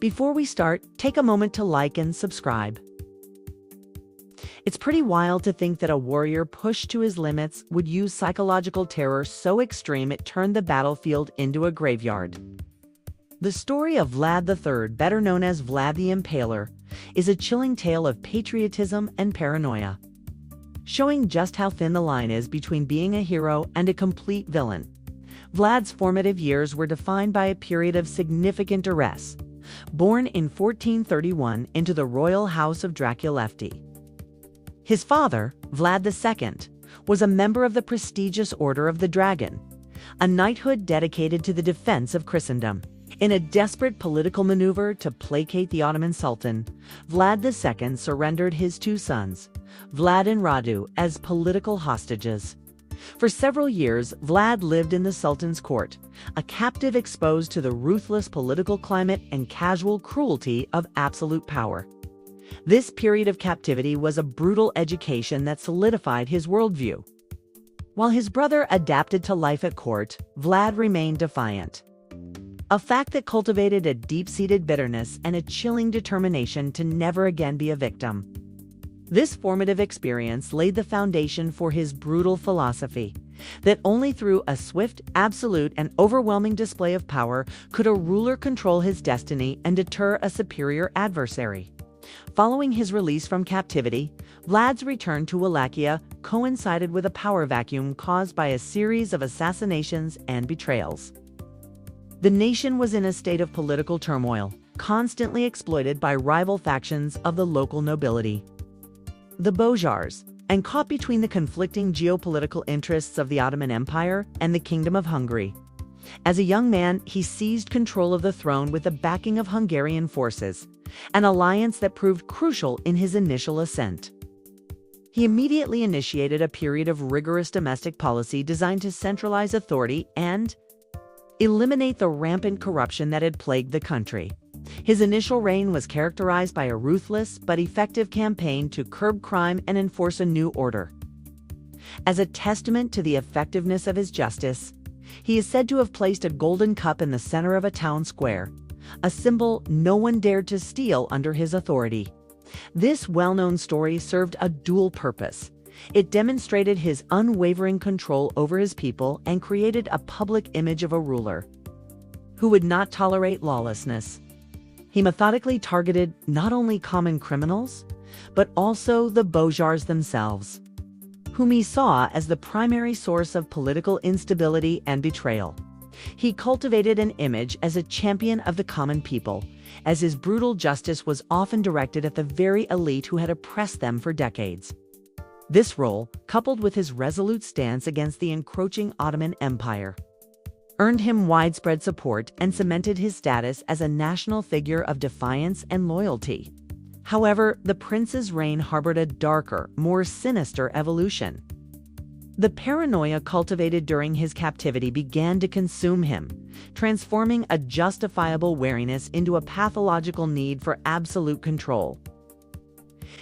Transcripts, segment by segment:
Before we start, take a moment to like and subscribe. It's pretty wild to think that a warrior pushed to his limits would use psychological terror so extreme it turned the battlefield into a graveyard. The story of Vlad III, better known as Vlad the Impaler, is a chilling tale of patriotism and paranoia, showing just how thin the line is between being a hero and a complete villain. Vlad's formative years were defined by a period of significant duress. Born in 1431 into the royal house of Draculevti, his father, Vlad II, was a member of the prestigious Order of the Dragon, a knighthood dedicated to the defense of Christendom. In a desperate political maneuver to placate the Ottoman Sultan, Vlad II surrendered his two sons, Vlad and Radu, as political hostages. For several years, Vlad lived in the Sultan's court, a captive exposed to the ruthless political climate and casual cruelty of absolute power. This period of captivity was a brutal education that solidified his worldview. While his brother adapted to life at court, Vlad remained defiant, a fact that cultivated a deep-seated bitterness and a chilling determination to never again be a victim. This formative experience laid the foundation for his brutal philosophy, that only through a swift, absolute, and overwhelming display of power could a ruler control his destiny and deter a superior adversary. Following his release from captivity, Vlad's return to Wallachia coincided with a power vacuum caused by a series of assassinations and betrayals. The nation was in a state of political turmoil, constantly exploited by rival factions of the local nobility, the Bozsars, and caught between the conflicting geopolitical interests of the Ottoman Empire and the Kingdom of Hungary. As a young man, he seized control of the throne with the backing of Hungarian forces, an alliance that proved crucial in his initial ascent. He immediately initiated a period of rigorous domestic policy designed to centralize authority and eliminate the rampant corruption that had plagued the country. His initial reign was characterized by a ruthless but effective campaign to curb crime and enforce a new order. As a testament to the effectiveness of his justice, he is said to have placed a golden cup in the center of a town square, a symbol no one dared to steal under his authority. This well-known story served a dual purpose. It demonstrated his unwavering control over his people and created a public image of a ruler who would not tolerate lawlessness. He methodically targeted not only common criminals, but also the Bozsars themselves, whom he saw as the primary source of political instability and betrayal. He cultivated an image as a champion of the common people, as his brutal justice was often directed at the very elite who had oppressed them for decades. This role, coupled with his resolute stance against the encroaching Ottoman Empire, earned him widespread support and cemented his status as a national figure of defiance and loyalty. However, the prince's reign harbored a darker, more sinister evolution. The paranoia cultivated during his captivity began to consume him, transforming a justifiable wariness into a pathological need for absolute control.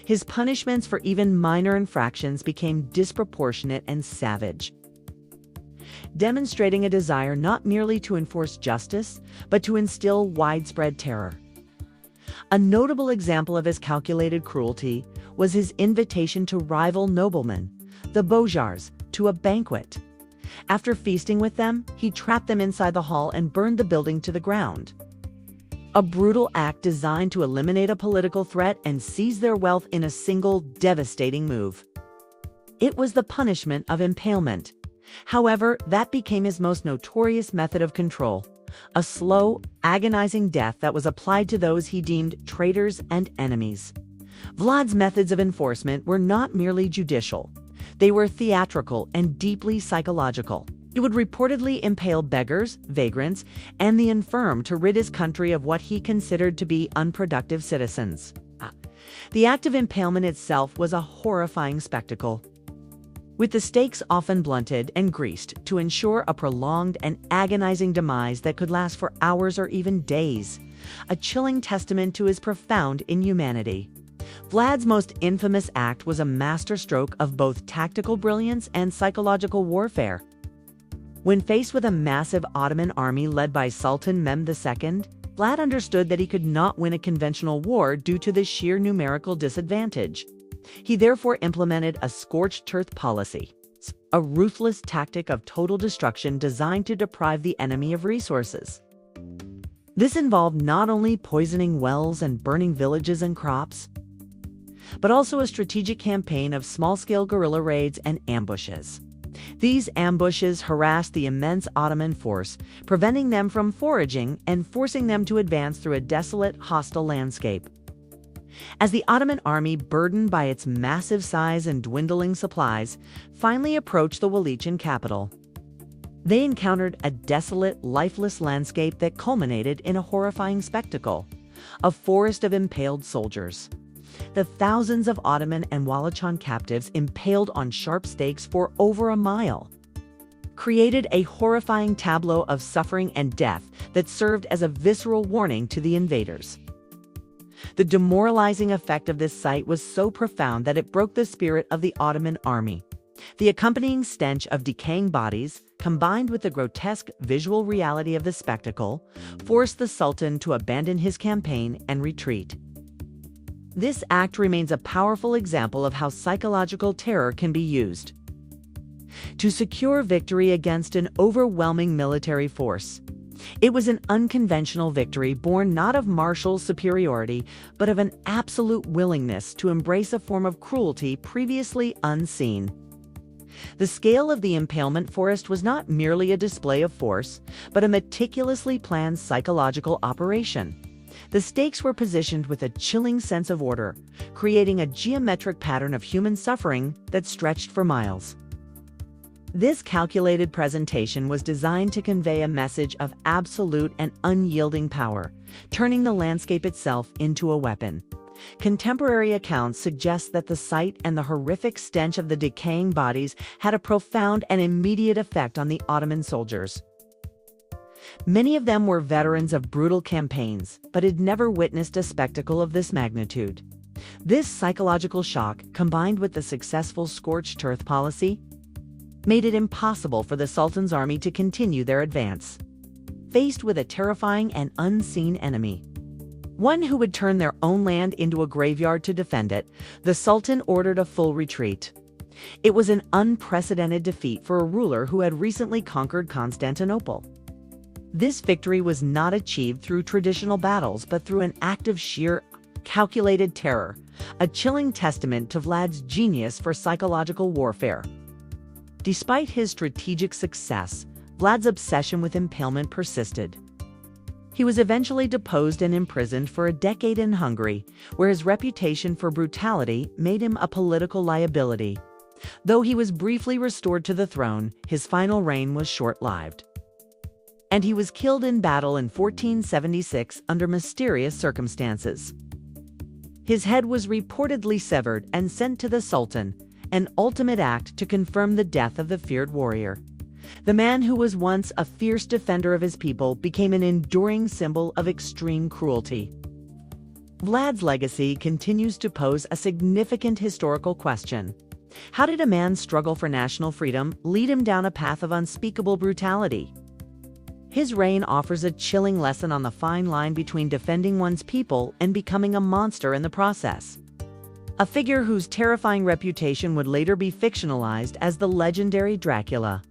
His punishments for even minor infractions became disproportionate and savage, demonstrating a desire not merely to enforce justice, but to instill widespread terror. A notable example of his calculated cruelty was his invitation to rival noblemen, the Bozsars, to a banquet. After feasting with them, he trapped them inside the hall and burned the building to the ground. A brutal act designed to eliminate a political threat and seize their wealth in a single devastating move. It was the punishment of impalement. However, that became his most notorious method of control, a slow, agonizing death that was applied to those he deemed traitors and enemies. Vlad's methods of enforcement were not merely judicial. They were theatrical and deeply psychological. He would reportedly impale beggars, vagrants, and the infirm to rid his country of what he considered to be unproductive citizens. The act of impalement itself was a horrifying spectacle, with the stakes often blunted and greased to ensure a prolonged and agonizing demise that could last for hours or even days, a chilling testament to his profound inhumanity. Vlad's most infamous act was a masterstroke of both tactical brilliance and psychological warfare. When faced with a massive Ottoman army led by Sultan Mehmed II, Vlad understood that he could not win a conventional war due to the sheer numerical disadvantage. He therefore implemented a scorched earth policy, a ruthless tactic of total destruction designed to deprive the enemy of resources. This involved not only poisoning wells and burning villages and crops, but also a strategic campaign of small-scale guerrilla raids and ambushes. These ambushes harassed the immense Ottoman force, preventing them from foraging and forcing them to advance through a desolate, hostile landscape. As the Ottoman army, burdened by its massive size and dwindling supplies, finally approached the Wallachian capital, they encountered a desolate, lifeless landscape that culminated in a horrifying spectacle: a forest of impaled soldiers. The thousands of Ottoman and Wallachan captives impaled on sharp stakes for over a mile created a horrifying tableau of suffering and death that served as a visceral warning to the invaders. The demoralizing effect of this sight was so profound that it broke the spirit of the Ottoman army. The accompanying stench of decaying bodies, combined with the grotesque visual reality of the spectacle, forced the Sultan to abandon his campaign and retreat. This act remains a powerful example of how psychological terror can be used to secure victory against an overwhelming military force. It was an unconventional victory born not of martial superiority, but of an absolute willingness to embrace a form of cruelty previously unseen. The scale of the impalement forest was not merely a display of force, but a meticulously planned psychological operation. The stakes were positioned with a chilling sense of order, creating a geometric pattern of human suffering that stretched for miles. This calculated presentation was designed to convey a message of absolute and unyielding power, turning the landscape itself into a weapon. Contemporary accounts suggest that the sight and the horrific stench of the decaying bodies had a profound and immediate effect on the Ottoman soldiers. Many of them were veterans of brutal campaigns, but had never witnessed a spectacle of this magnitude. This psychological shock, combined with the successful scorched earth policy, made it impossible for the Sultan's army to continue their advance. Faced with a terrifying and unseen enemy, one who would turn their own land into a graveyard to defend it, the Sultan ordered a full retreat. It was an unprecedented defeat for a ruler who had recently conquered Constantinople. This victory was not achieved through traditional battles, but through an act of sheer, calculated terror, a chilling testament to Vlad's genius for psychological warfare. Despite his strategic success, Vlad's obsession with impalement persisted. He was eventually deposed and imprisoned for a decade in Hungary, where his reputation for brutality made him a political liability. Though he was briefly restored to the throne, his final reign was short-lived, and he was killed in battle in 1476 under mysterious circumstances. His head was reportedly severed and sent to the Sultan, an ultimate act to confirm the death of the feared warrior. The man who was once a fierce defender of his people became an enduring symbol of extreme cruelty. Vlad's legacy continues to pose a significant historical question. How did a man's struggle for national freedom lead him down a path of unspeakable brutality? His reign offers a chilling lesson on the fine line between defending one's people and becoming a monster in the process. A figure whose terrifying reputation would later be fictionalized as the legendary Dracula.